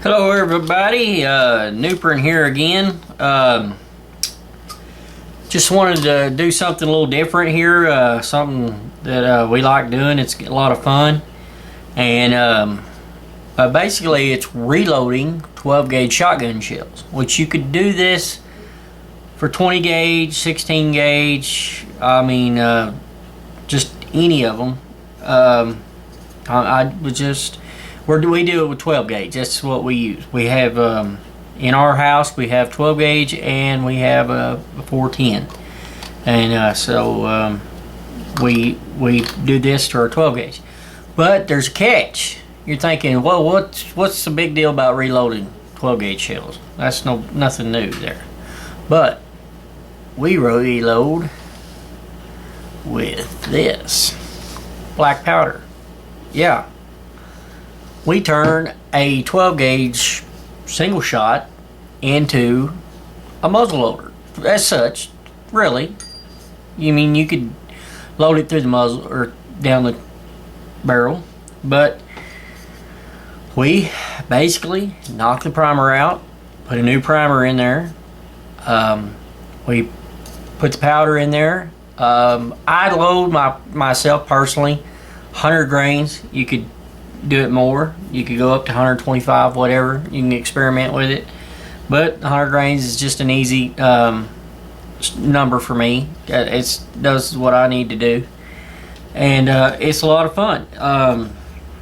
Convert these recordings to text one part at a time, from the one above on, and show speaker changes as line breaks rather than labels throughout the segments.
Hello everybody, Nooper here again. Just wanted to do something a little different here, something that we like doing. It's a lot of fun, and basically it's reloading 12 gauge shotgun shells, which you could do this for 20 gauge, 16 gauge, I mean just any of them. I would just we do it with 12 gauge. That's what we use. We have in our house we have 12 gauge and we have a 410, and so we do this to our 12 gauge. But there's a catch. You're thinking, well, what's the big deal about reloading 12 gauge shells? That's nothing new there. But we reload with this black powder. Yeah. We turn a 12 gauge single shot into a muzzle loader. As such, really. You mean you could load it through the muzzle or down the barrel, but we basically knock the primer out, put a new primer in there. We put the powder in there. I load myself personally 100 grains. You could do it more. You could go up to 125, whatever. You can experiment with it, but 100 grains is just an easy number for me. It does what I need to do, and it's a lot of fun.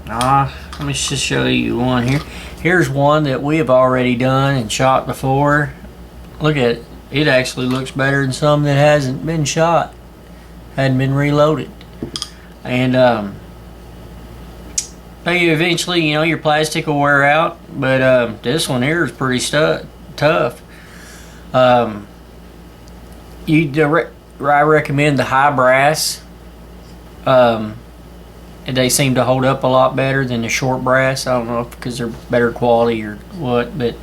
Let me just show you one here. Here's one that we have already done and shot before. Look at it. It actually looks better than some that hasn't been shot, hadn't been reloaded. And eventually, you know, your plastic will wear out, but this one here is pretty tough. I recommend the high brass. They seem to hold up a lot better than the short brass. I don't know if because they're better quality or what, but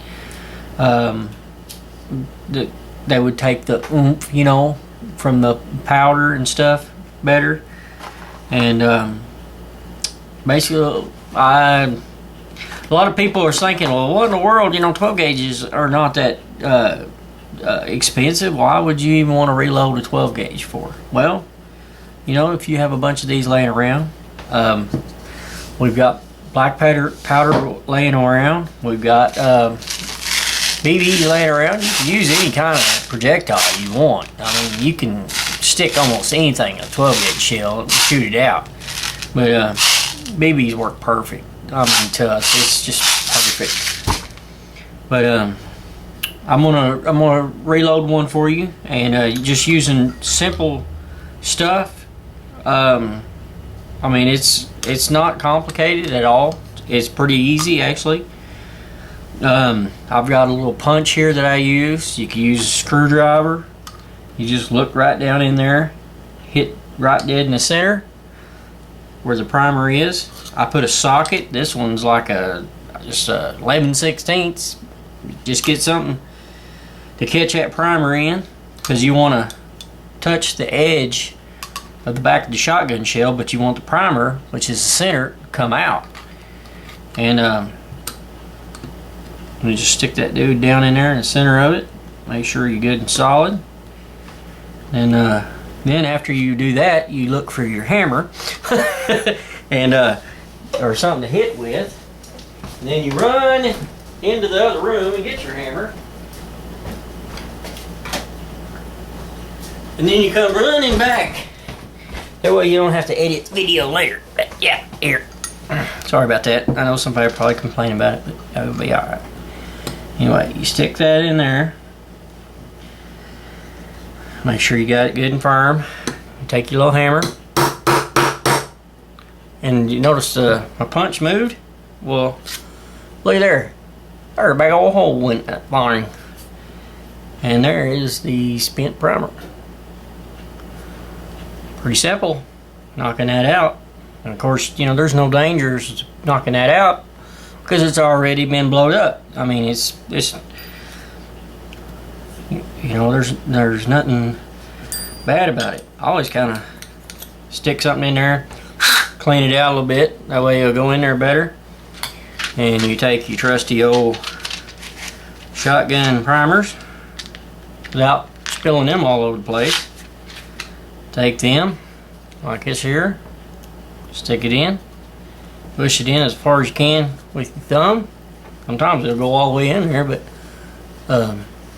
they would take the oomph, you know, from the powder and stuff better. And basically, a lot of people are thinking, well, what in the world, you know, 12 gauges are not that expensive. Why would you even want to reload a 12 gauge for? Well, you know, if you have a bunch of these laying around, we've got black powder laying around. We've got BB laying around. You can use any kind of projectile you want. I mean, you can stick almost anything in a 12 gauge shell and shoot it out. But BBs work perfect. I mean, to us, it's just perfect. But I'm gonna reload one for you, and just using simple stuff. I mean, it's not complicated at all. It's pretty easy, actually. I've got a little punch here that I use. You can use a screwdriver. You just look right down in there, hit right dead in the center where the primer is. I put a socket. This one's like just 11/16. Just get something to catch that primer in, because you want to touch the edge of the back of the shotgun shell, but you want the primer, which is the center, to come out. And you just stick that dude down in there in the center of it. Make sure you're good and solid. And then after you do that, you look for your hammer and or something to hit with. And then you run into the other room and get your hammer. And then you come running back. That way you don't have to edit video later. But yeah, here. Sorry about that. I know somebody will probably complain about it, but it'll be alright. Anyway, you stick that in there. Make sure you got it good and firm. You take your little hammer. And you notice my punch moved? Well, look at there. There's a big old hole in that barn. And there is the spent primer. Pretty simple, knocking that out. And of course, you know, there's no dangers knocking that out because it's already been blown up. I mean, it's you know, there's nothing bad about it. I always kind of stick something in there, clean it out a little bit. That way it'll go in there better. And you take your trusty old shotgun primers without spilling them all over the place. Take them like this here, stick it in, push it in as far as you can with your thumb. Sometimes it'll go all the way in there, but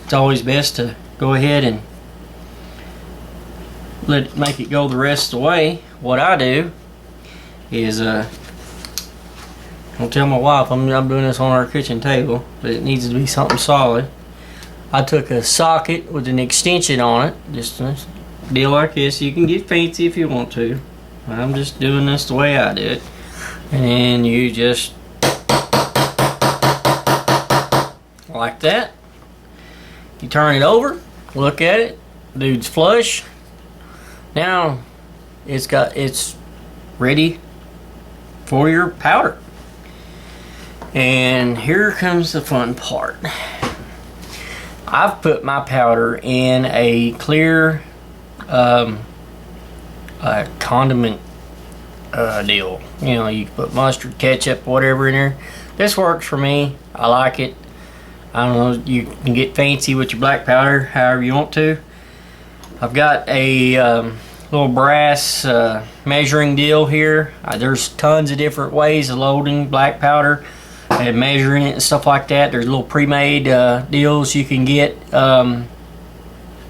it's always best to go ahead and make it go the rest of the way. What I do is I'll tell my wife I'm doing this on our kitchen table, but it needs to be something solid. I took a socket with an extension on it, just a deal like this. You can get fancy if you want to. I'm just doing this the way I do it. And then you just like that. You turn it over, look at it, dude's flush. Now it's ready for your powder. And here comes the fun part. I've put my powder in a clear condiment deal. You know, you can put mustard, ketchup, whatever in there. This works for me. I like it. I don't know, you can get fancy with your black powder however you want to. I've got a little brass measuring deal here. There's tons of different ways of loading black powder and measuring it and stuff like that. There's little pre-made deals you can get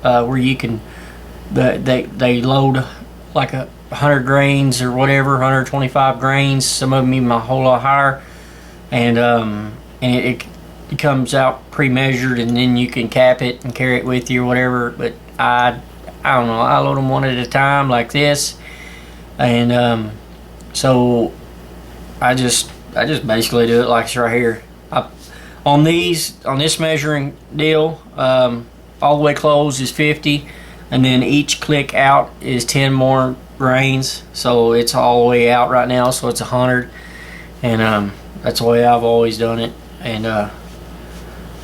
where you can they load like 100 grains or whatever, 125 grains. Some of them even a whole lot higher, and it comes out pre-measured, and then you can cap it and carry it with you or whatever. But I don't know, I load them one at a time like this, and so I just basically do it like it's right here. On this measuring deal, all the way closed is 50, and then each click out is 10 more grains, so it's all the way out right now, so it's 100, and that's the way I've always done it. And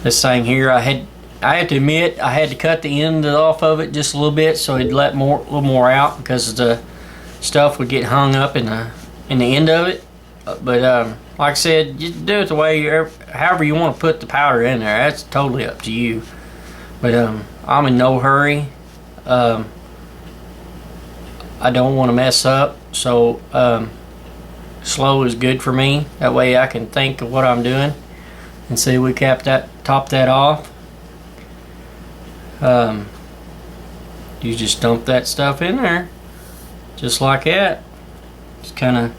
this thing here, I have to admit I had to cut the end off of it just a little bit so it'd let a little more out, because the stuff would get hung up in the end of it. But like I said, you do it the way however you want to put the powder in there. That's totally up to you. But I'm in no hurry. I don't want to mess up, so slow is good for me. That way I can think of what I'm doing. And see, we top that off. You just dump that stuff in there, just like that. Just kind of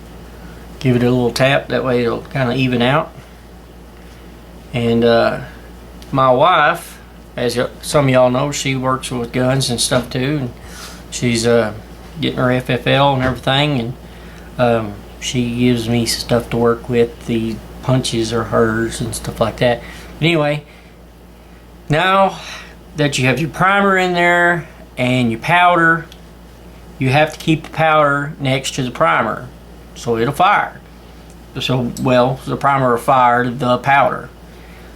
give it a little tap, that way it'll kind of even out. And my wife, as some of y'all know, she works with guns and stuff too, and she's getting her FFL and everything, and she gives me stuff to work with. The punches are hers and stuff like that. But anyway, now that you have your primer in there and your powder, you have to keep the powder next to the primer so it'll fire. So, well, the primer will fire the powder.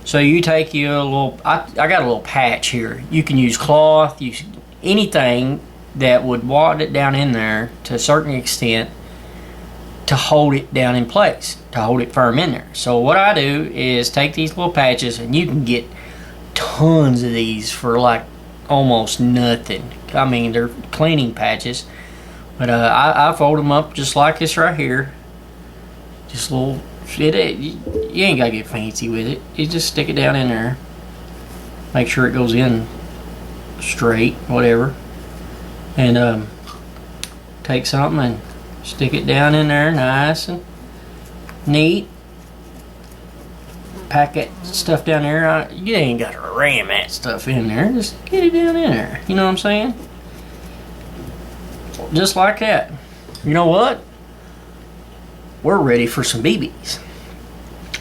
So you take your little, I got a little patch here. You can use cloth, use anything that would wad it down in there to a certain extent to hold it down in place, to hold it firm in there. So what I do is take these little patches, and you can get tons of these for like almost nothing. I mean, they're cleaning patches, but I fold them up just like this right here. Just a little, you ain't gotta get fancy with it. You just stick it down in there, make sure it goes in straight, whatever, and take something and stick it down in there nice and neat. Pack that stuff down there. You ain't got to ram that stuff in there. Just get it down in there. You know what I'm saying? Just like that. You know what? We're ready for some BBs.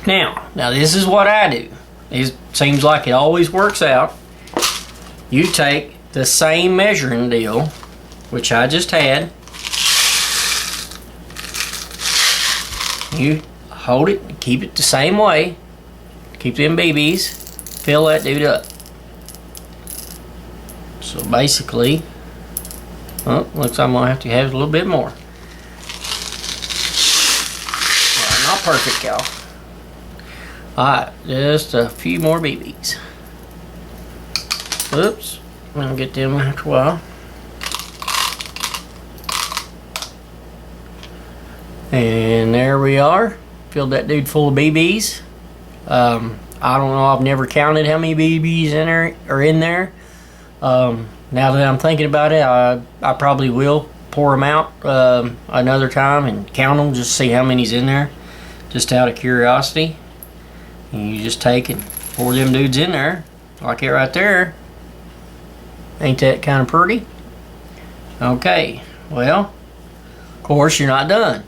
Now this is what I do. It seems like it always works out. You take the same measuring deal, which I just had. You hold it and keep it the same way. Keep them BBs. Fill that dude up. So basically, oh, looks like I'm gonna have to have a little bit more. Well, not perfect, y'all. Alright, just a few more BBs. Oops, I'm gonna get them after a while. And there we are. Filled that dude full of BBs. I don't know, I've never counted how many BBs are in there. Now that I'm thinking about it, I probably will pour them out another time and count them, just see how many's in there, just out of curiosity. And you just take and pour them dudes in there, like it right there. Ain't that kind of pretty? Okay, well, of course you're not done.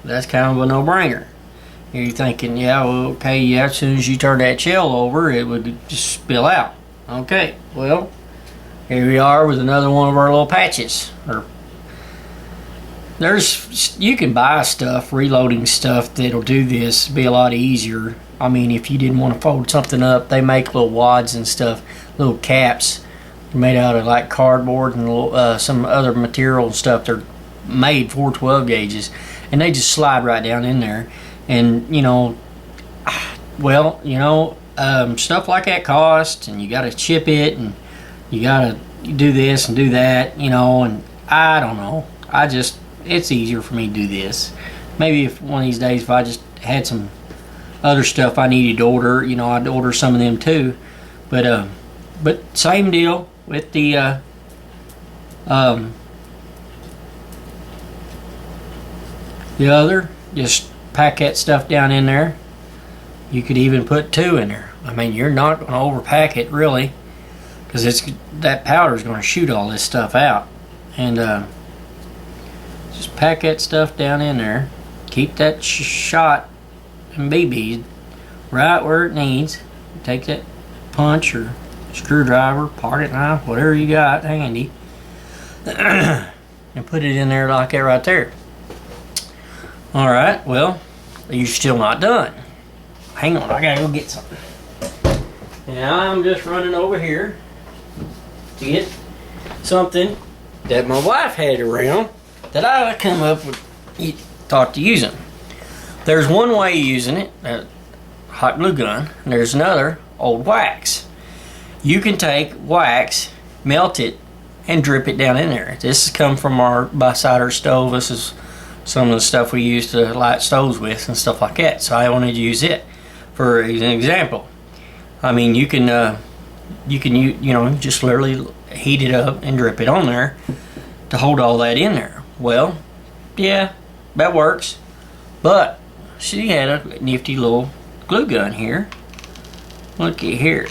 That's kind of a no-brainer. You're thinking, yeah, well, okay, yeah, as soon as you turn that shell over, it would just spill out. Okay, well, here we are with another one of our little patches. You can buy stuff, reloading stuff that'll do this. It'd be a lot easier. I mean, if you didn't want to fold something up, they make little wads and stuff, little caps made out of like cardboard and little, some other material and stuff. They're made for 12 gauges, and they just slide right down in there. And you know, well, you know, stuff like that costs, and you got to chip it, and you got to do this and do that, you know. And I don't know, it's easier for me to do this. Maybe if one of these days, if I just had some other stuff I needed to order, you know, I'd order some of them too. But same deal with the other. Just pack that stuff down in there. You could even put 2 in there. I mean, you're not going to overpack it really, because that powder is going to shoot all this stuff out. And just pack that stuff down in there. Keep that shot and BB right where it needs. Take that punch or screwdriver, pocket knife, whatever you got handy, and put it in there like that right there. Alright, well, you're still not done. Hang on, I gotta go get something. And I'm just running over here to get something that my wife had around that I come up with, thought to using. There's one way of using it, a hot glue gun, and there's another, old wax. You can take wax, melt it, and drip it down in there. This has come from our beside our stove. This is some of the stuff we use to light stoves with and stuff like that. So I wanted to use it for an example. I mean, you can you know, just literally heat it up and drip it on there to hold all that in there. Well, yeah, that works. But she had a nifty little glue gun here. Look at here.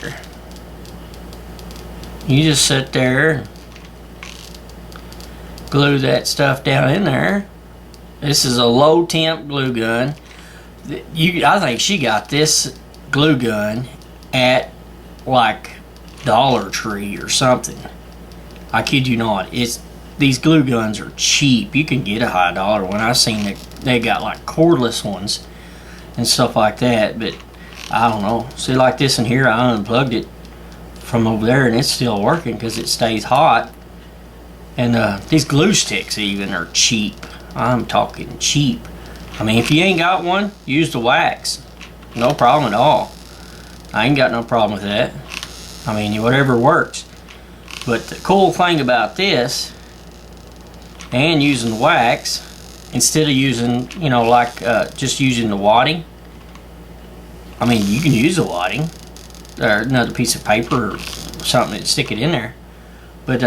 You just sit there and glue that stuff down in there. This is a low temp glue gun. I think she got this glue gun at like Dollar Tree or something. I kid you not. These glue guns are cheap. You can get a high dollar one. I've seen that they got like cordless ones and stuff like that, but I don't know. See, like this in here, I unplugged it from over there and it's still working because it stays hot. And these glue sticks even are cheap. I'm talking cheap. I mean, if you ain't got one, use the wax. No problem at all. I ain't got no problem with that. I mean, whatever works. But the cool thing about this, and using wax, instead of using, you know, like just using the wadding. I mean, you can use the wadding, or another piece of paper or something and stick it in there. But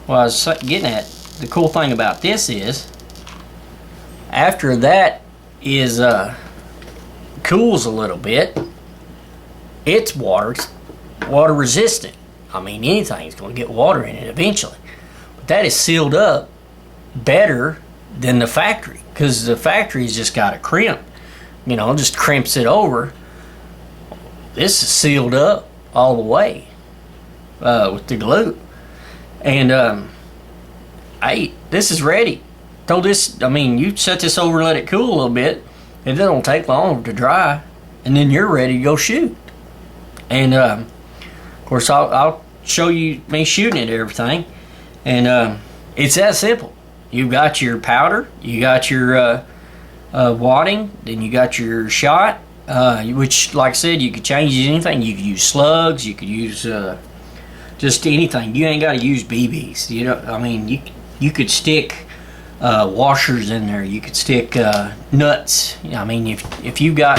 what I was getting at, the cool thing about this is, after that is cools a little bit, it's water resistant. I mean, anything's going to get water in it eventually. But that is sealed up better than the factory, because the factory's just got a crimp, you know, just crimps it over. This is sealed up all the way with the glue. And this is ready. I mean, you set this over and let it cool a little bit, and it don't take long to dry, and then you're ready to go shoot. And of course, I'll show you me shooting it and everything. And it's that simple. You've got your powder, you got your wadding, then you got your shot, which, like I said, you could change anything. You could use slugs. You could use just anything. You ain't got to use BBs. You know, I mean, you could stick washers in there. You could stick nuts. I mean, if you got,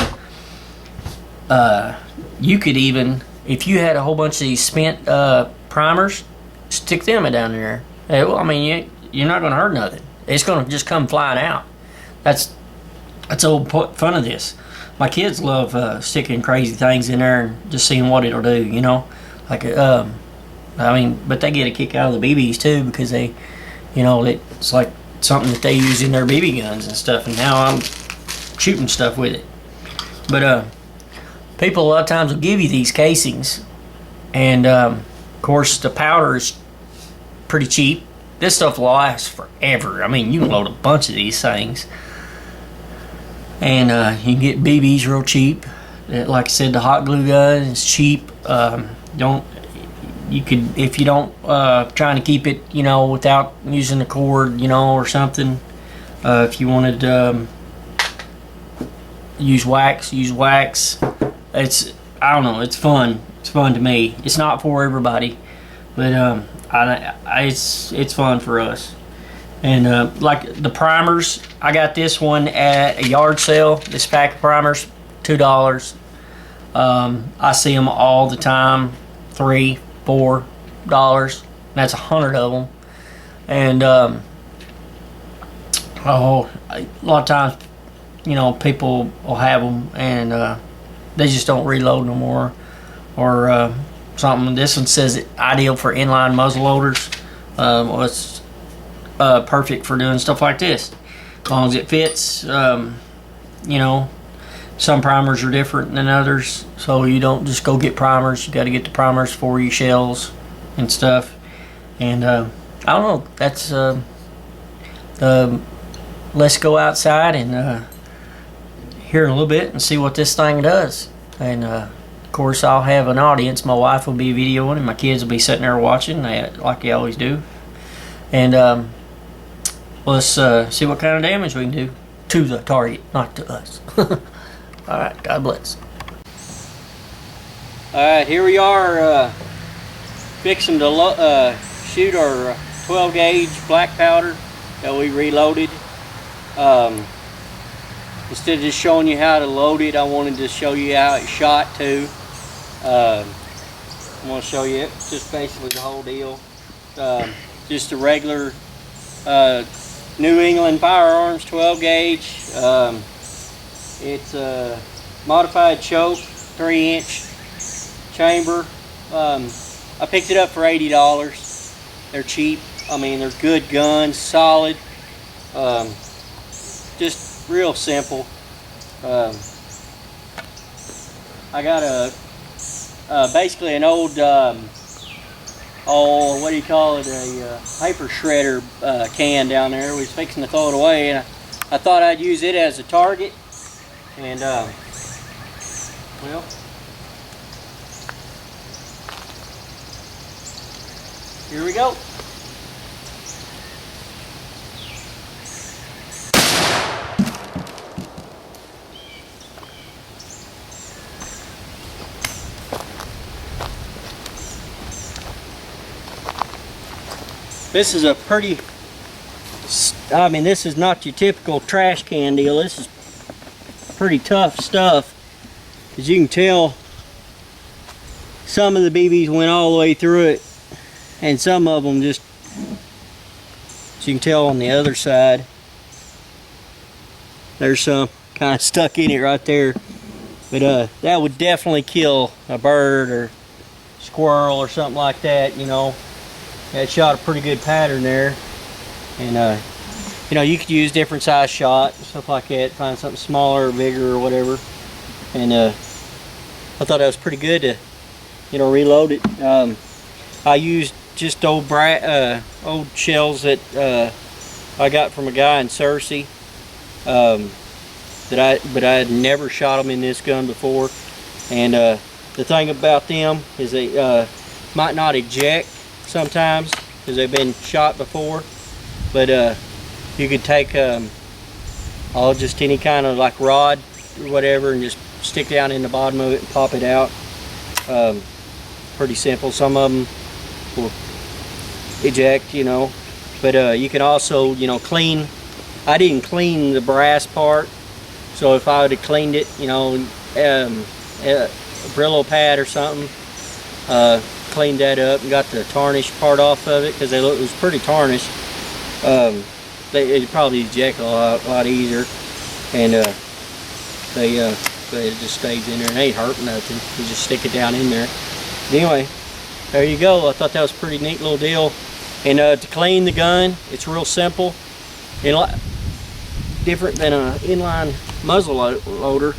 you could even, if you had a whole bunch of these spent primers, stick them down there. Well, I mean, you're not going to hurt nothing. It's going to just come flying out. That's the whole fun of this. My kids love sticking crazy things in there and just seeing what it'll do, you know. Like, I mean, but they get a kick out of the BBs too, because they, you know, it's like something that they use in their BB guns and stuff. And now I'm shooting stuff with it. But people a lot of times will give you these casings, and of course the powder is pretty cheap. This stuff lasts forever. I mean, you can load a bunch of these things. And you can get BBs real cheap. Like I said, the hot glue gun is cheap. If you don't trying to keep it, you know, without using the cord, you know, or something. If you wanted to use wax, use wax. I don't know. It's fun. It's fun to me. It's not for everybody, but it's fun for us. And like the primers, I got this one at a yard sale. This pack of primers, $2. I see them all the time, $3, $4. That's 100 of them. And a lot of times, you know, people will have them and they just don't reload no more, or something. This one says ideal for inline muzzle loaders. Well, it's perfect for doing stuff like this, as long as it fits. You know, some primers are different than others, so you don't just go get primers. You got to get the primers for your shells and stuff. And I don't know, that's let's go outside and here in a little bit and see what this thing does. And of course I'll have an audience. My wife will be videoing and my kids will be sitting there watching, like they always do. And let's see what kind of damage we can do to the target, not to us. Alright, God bless. Alright, here we are fixing to shoot our 12 gauge black powder that we reloaded. Instead of just showing you how to load it, I wanted to show you how it's shot too. I'm going to show you just basically the whole deal. Just a regular New England Firearms 12 gauge. It's a modified choke, 3-inch chamber. I picked it up for $80. They're cheap. I mean, they're good guns, solid. Just real simple. I got basically an old what do you call it, a paper shredder can down there. We was fixing to throw it away, and I thought I'd use it as a target. And well, here we go. This is a pretty, I mean, this is not your typical trash can deal. This is pretty tough stuff. As you can tell, some of the BBs went all the way through it, and some of them just, as you can tell on the other side, there's some kind of stuck in it right there. But that would definitely kill a bird or squirrel or something like that, you know. That shot a pretty good pattern there. And you know, you could use different size shot, stuff like that, find something smaller or bigger or whatever. And I thought that was pretty good to, you know, reload it. I used just old shells that I got from a guy in Searcy. But I had never shot them in this gun before. And the thing about them is they might not eject sometimes because they've been shot before. But you could take just any kind of like rod or whatever and just stick down in the bottom of it and pop it out. Pretty simple. Some of them will eject, you know, but you can also, you know, clean. I didn't clean the brass part, so if I would have cleaned it, you know, a Brillo pad or something, cleaned that up and got the tarnished part off of it, because it was pretty tarnished. It probably eject a lot easier, and it just stays in there and ain't hurting nothing. You just stick it down in there. But anyway, there you go. I thought that was a pretty neat little deal. And to clean the gun, it's real simple. Different than an inline muzzle loader.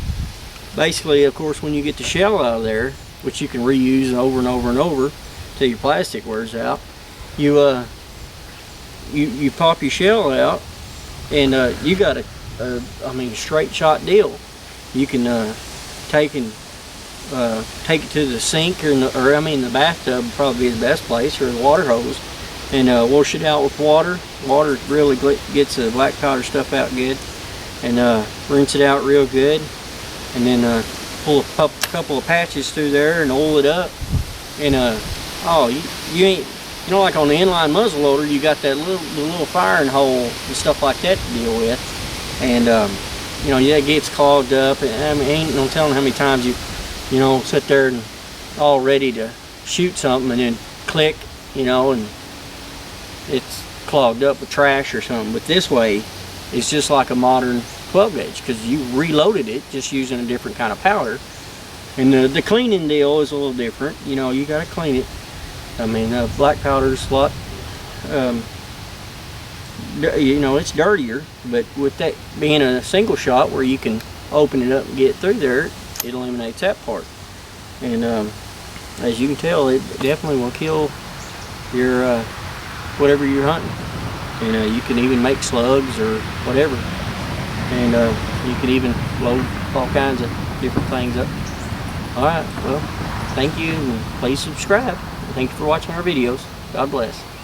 Basically, of course, when you get the shell out of there, which you can reuse over and over and over till your plastic wears out, you pop your shell out, and you got a straight shot deal. You can take it to the sink or the bathtub would probably be the best place, or the water hose, and wash it out with water. Water really gets the black powder stuff out good, and rinse it out real good, and then pull a couple of patches through there and oil it up, and you ain't, you know, like on the inline muzzle loader, you got that little firing hole and stuff like that to deal with, and you know, yeah, it gets clogged up, and I mean, ain't no telling how many times you know, sit there and all ready to shoot something, and then click, you know, and it's clogged up with trash or something. But this way, it's just like a modern 12 gauge, because you reloaded it just using a different kind of powder. And the cleaning deal is a little different. You know, you got to clean it. I mean, black powder is a lot, you know, it's dirtier, but with that being a single shot where you can open it up and get through there, it eliminates that part. And as you can tell, it definitely will kill your whatever you're hunting. And you can even make slugs or whatever, and you can even load all kinds of different things up. Alright, well, thank you, and please subscribe. Thank you for watching our videos. God bless.